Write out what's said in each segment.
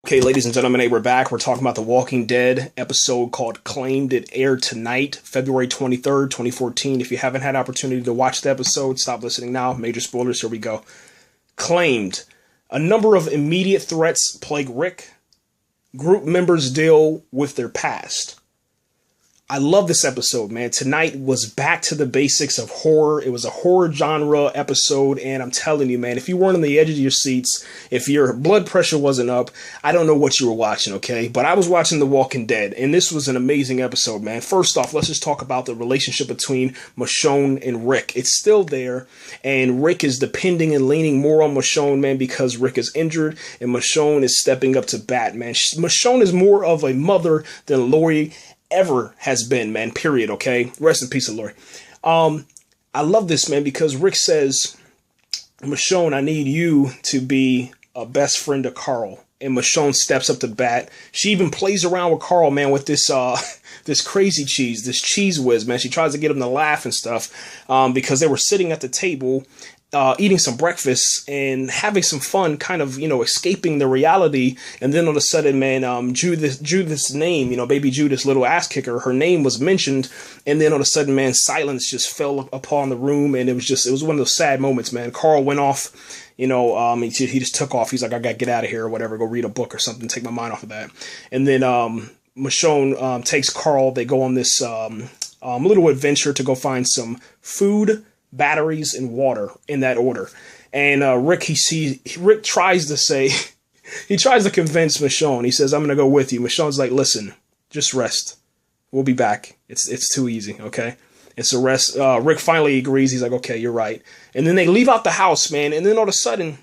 Okay, ladies and gentlemen, hey, we're back. We're talking about The Walking Dead episode called Claimed. It aired tonight, February 23rd, 2014. If you haven't had opportunity to watch the episode, stop listening now. Major spoilers, here we go. Claimed. A number of immediate threats plague Rick. Group members deal with their past. I love this episode, man. Tonight was back to the basics of horror. It was a horror genre episode, and I'm telling you, man, if you weren't on the edge of your seats, if your blood pressure wasn't up, I don't know what you were watching, okay? But I was watching The Walking Dead, and this was an amazing episode, man. First off, let's just talk about the relationship between Michonne and Rick. It's still there, and Rick is depending and leaning more on Michonne, man, because Rick is injured, and Michonne is stepping up to bat, man. Michonne is more of a mother than Lori ever has been, man, period, okay? Rest in peace, Lori. I love this, man, because Rick says, Michonne, I need you to be a best friend to Carl. And Michonne steps up to bat. She even plays around with Carl, man, with this this crazy cheese, this cheese whiz, man. She tries to get him to laugh and stuff because they were sitting at the table eating some breakfast and having some fun, kind of, escaping the reality. And then all of a sudden, man, Judith's name, baby Judith's little ass kicker, her name was mentioned. And then all of a sudden, man, silence just fell upon the room. And it was one of those sad moments, man. Carl went off, he just took off. He's like, I got to get out of here or whatever, go read a book or something, take my mind off of that. And then Michonne takes Carl. They go on this little adventure to go find some food, batteries, and water, in that order. And Rick tries to say, he tries to convince Michonne. He says, I'm going to go with you. Michonne's like, listen, just rest. We'll be back. It's too easy, okay? And so Rick finally agrees. He's like, okay, you're right. And then they leave out the house, man. And then all of a sudden,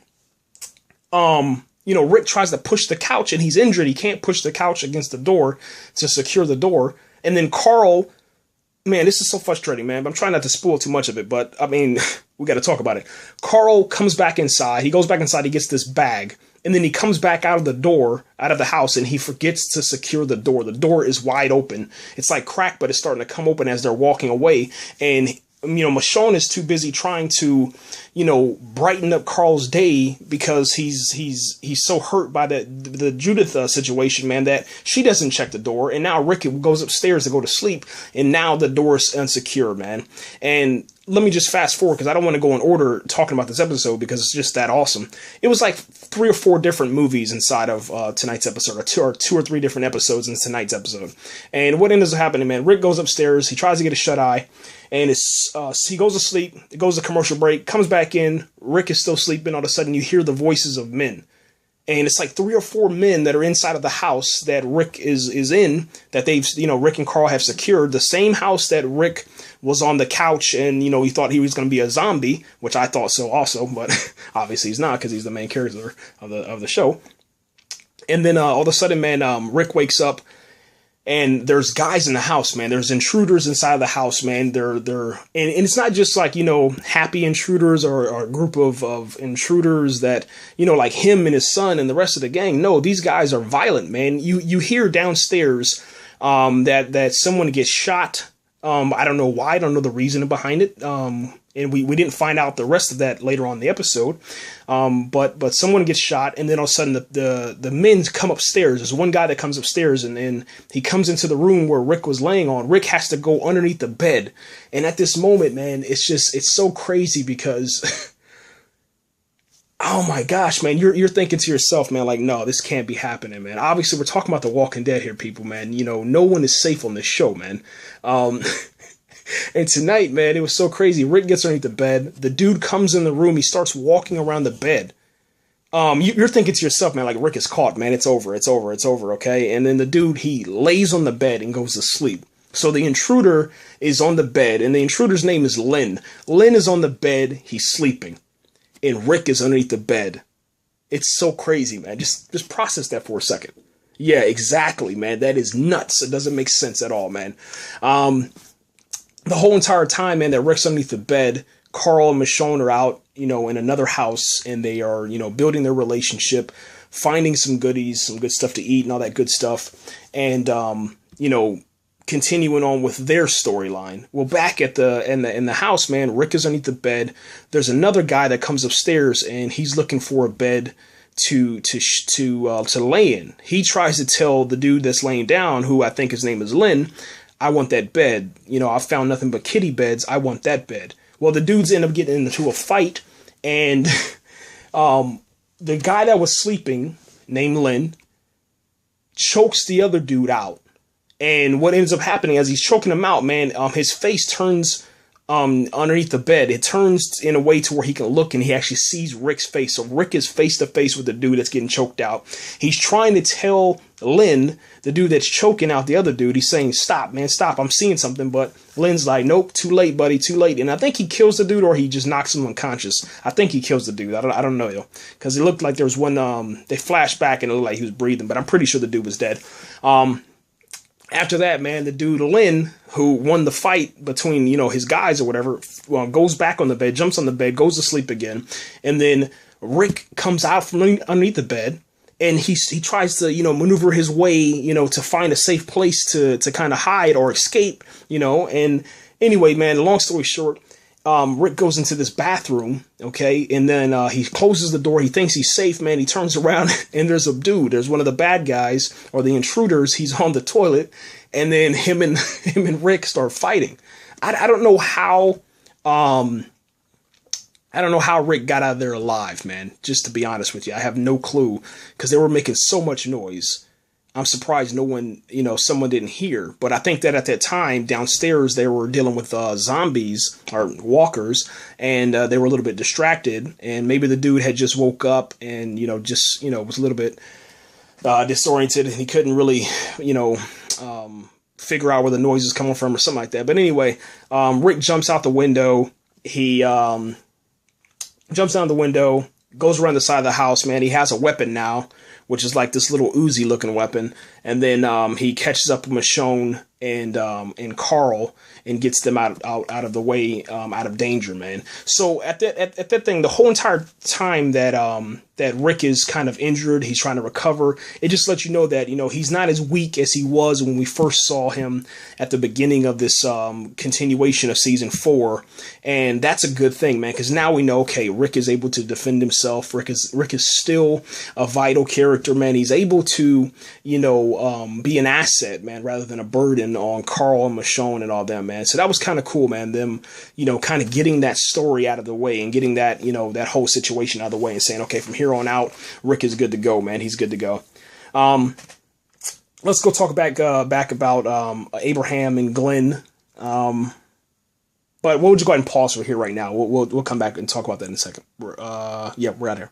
Rick tries to push the couch, and he's injured. He can't push the couch against the door to secure the door. And then Carl, man, this is so frustrating, man. But I'm trying not to spoil too much of it. But, I mean, we got to talk about it. Carl comes back inside. He goes back inside. He gets this bag. And then he comes back out of the house, and he forgets to secure the door. The door is wide open. It's like crack, but it's starting to come open as they're walking away. And Michonne is too busy trying to, brighten up Carl's day because he's so hurt by the Judith situation, man, that she doesn't check the door. And now Rick goes upstairs to go to sleep, and now the door is unsecure, man. And let me just fast forward because I don't want to go in order talking about this episode because it's just that awesome. It was like 3 or 4 different movies inside of tonight's episode, or two or three different episodes in tonight's episode. And what ends up happening, man, Rick goes upstairs. He tries to get a shut-eye, and he goes to sleep. It goes to commercial break, comes back in. Rick is still sleeping. All of a sudden, you hear the voices of men. And it's like 3 or 4 men that are inside of the house that Rick is in, that they've, Rick and Carl have secured. The same house that Rick was on the couch and, he thought he was going to be a zombie, which I thought so also, but obviously he's not because he's the main character of the show. And then all of a sudden, man, Rick wakes up and there's guys in the house, man. There's intruders inside of the house, man. And it's not just like, happy intruders or a group of intruders that, like him and his son and the rest of the gang. No, these guys are violent, man. You hear downstairs that someone gets shot. I don't know why. I don't know the reason behind it. And we didn't find out the rest of that later on in the episode. But someone gets shot, and then all of a sudden the men come upstairs. There's one guy that comes upstairs, and he comes into the room where Rick was laying on. Rick has to go underneath the bed. And at this moment, man, it's so crazy because oh my gosh, man, you're thinking to yourself, man, like, no, this can't be happening, man. Obviously, we're talking about The Walking Dead here, people, man. No one is safe on this show, man. And tonight, man, it was so crazy. Rick gets underneath the bed. The dude comes in the room. He starts walking around the bed. You're thinking to yourself, man, like, Rick is caught, man. It's over, okay? And then the dude, he lays on the bed and goes to sleep. So the intruder is on the bed, and the intruder's name is Lynn. Lynn is on the bed. He's sleeping. And Rick is underneath the bed. It's so crazy, man. Just process that for a second. Yeah, exactly, man. That is nuts. It doesn't make sense at all, man. The whole entire time, man, that Rick's underneath the bed, Carl and Michonne are out, in another house, and they are, building their relationship, finding some goodies, some good stuff to eat and all that good stuff. And, continuing on with their storyline. Well, back at in the house, man, Rick is underneath the bed. There's another guy that comes upstairs, and he's looking for a bed to lay in. He tries to tell the dude that's laying down, who I think his name is Lynn, I want that bed. You know, I found nothing but kitty beds. I want that bed. Well, the dudes end up getting into a fight, and the guy that was sleeping, named Lynn, chokes the other dude out. And what ends up happening as he's choking him out, man, his face turns underneath the bed. It turns in a way to where he can look, and he actually sees Rick's face. So Rick is face to face with the dude that's getting choked out. He's trying to tell Lynn, the dude that's choking out the other dude, he's saying, stop, man, stop, I'm seeing something. But Lynn's like, nope, too late, buddy, too late. And I think he kills the dude, or he just knocks him unconscious. I think he kills the dude. I don't know, yo, because it looked like there was one, they flashed back and it looked like he was breathing, but I'm pretty sure the dude was dead. After that, man, the dude, Lynn, who won the fight between, you know, his guys or whatever, goes back on the bed, jumps on the bed, goes to sleep again. And then Rick comes out from underneath the bed, and he tries to, you know, maneuver his way, you know, to find a safe place to kind of hide or escape, you know. And anyway, man, long story short, Rick goes into this bathroom, okay, and then he closes the door. He thinks he's safe, man. He turns around, and there's a dude. There's one of the bad guys, or the intruders. He's on the toilet, and then him and Rick start fighting. I don't know how Rick got out of there alive, man. Just to be honest with you, I have no clue, because they were making so much noise. I'm surprised no one, you know, someone didn't hear. But I think that at that time, downstairs, they were dealing with zombies or walkers, and they were a little bit distracted. And maybe the dude had just woke up and, you know, just, you know, was a little bit disoriented, and he couldn't really, you know, figure out where the noise is coming from or something like that. But anyway, Rick jumps out the window. He jumps down the window, goes around the side of the house, man. He has a weapon now, which is like this little Uzi looking weapon. And then he catches up with Michonne and Carl and gets them out of the way, out of danger, man. So at that thing, the whole entire time that Rick is kind of injured, he's trying to recover, it just lets you know that, you know, he's not as weak as he was when we first saw him at the beginning of this continuation of season 4. And that's a good thing, man, because now we know, okay, Rick is able to defend himself. Rick is still a vital character, man. He's able to, you know, be an asset, man, rather than a burden on Carl and Michonne and all them, man. So that was kind of cool, man. Them, you know, kind of getting that story out of the way and getting that, you know, that whole situation out of the way and saying, okay, from here on out, Rick is good to go, man. He's good to go. Let's go talk back about Abraham and Glenn. But we'll just go ahead and pause for here right now. We'll come back and talk about that in a second. Yeah, we're out here.